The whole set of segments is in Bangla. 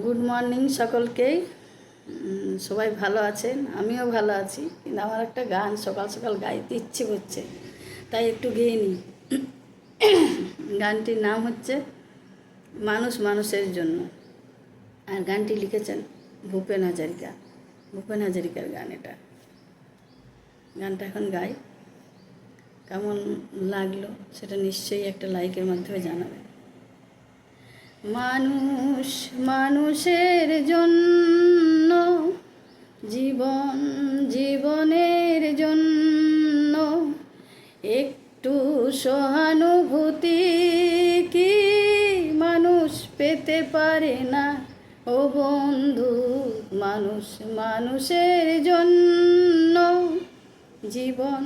গুড মর্নিং সকলকেই। সবাই ভালো আছেন, আমিও ভালো আছি। কিন্তু আমার একটা গান সকাল সকাল গাইতে ইচ্ছে করছে, তাই একটু গেয়ে নিই। গানটির নাম হচ্ছে মানুষ মানুষের জন্য, আর গানটি লিখেছেন ভূপেন হাজারিকা। ভূপেন হাজারিকার গান এটা। গানটা এখন গাই, কেমন লাগলো সেটা নিশ্চয়ই একটা লাইকের মাধ্যমে জানাবে। মানুষ মানুষের জন্য, জীবন জীবনের জন্য, একটু সহানুভূতি কি মানুষ পেতে পারে না? ও বন্ধু, মানুষ মানুষের জন্য, জীবন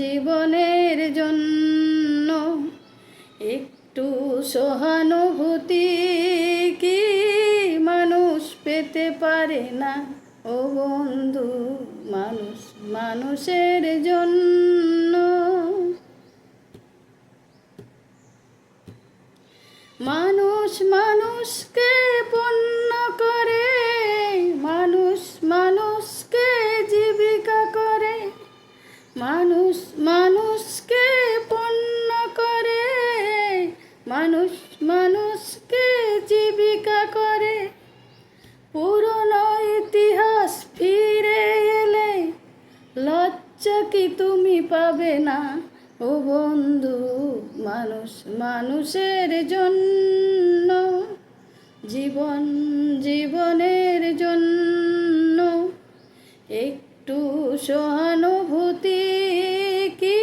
জীবনের জন্য, একটু সহানুভূতি কি মানুষ পেতে পারে না? ও বন্ধু, মানুষ মানুষের জন্য। মানুষ মানুষকে পণ্য করে, মানুষ মানুষকে জীবিকা করে, মানুষ মানুষকে পণ্য করে, মানুষ মানুষকে জীবিকা করে। পুরনো ইতিহাস ফিরে এলে লজ্জা কি তুমি পাবে না? ও বন্ধু, মানুষ মানুষের জন্য, জীবন জীবনের জন্য, একটু সহানুভূতি কি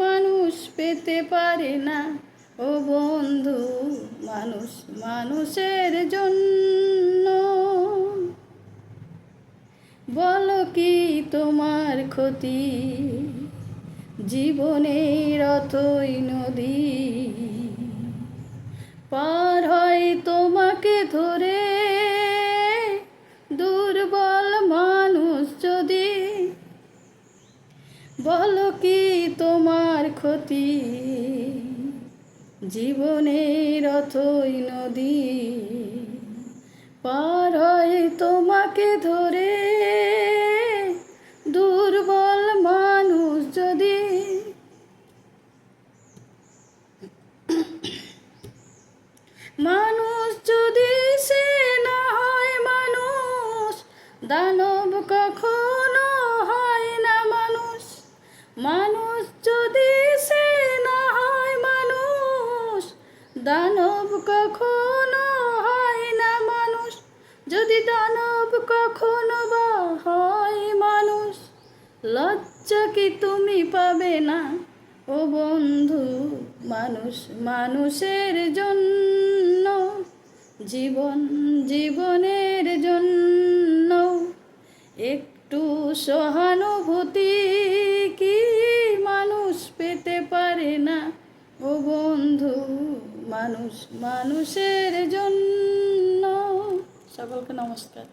মানুষ পেতে পারে না? ও বন্ধু, মানুষ মানুষের জন্য। বলো কি তোমার ক্ষতি, জীবনের অথই নদী পার হয় তোমাকে ধরে দুর্বল মানুষ যদি। বলো কি তোমার ক্ষতি, জীবনের অথই নদী পার হয় তোমাকে ধরে দুর্বল মানুষ যদি। মানুষ যদি সে না হয় মানুষ, দানব কখনো হয় না মানুষ। মানুষ যদি সে না হয় মানুষ, দানব কখনো হয় না মানুষ। যদি দানব কখনো বা হয় মানুষ, লজ্জা কি তুমি পাবে না? ও বন্ধু, মানুষ মানুষের জন্য, জীবন জীবনের জন্য, একটু সহানুভূতি কি মানুষ পেতে পারে না? ও বন্ধু, মানুষ মানুষের জন্য। সকলকে নমস্কার।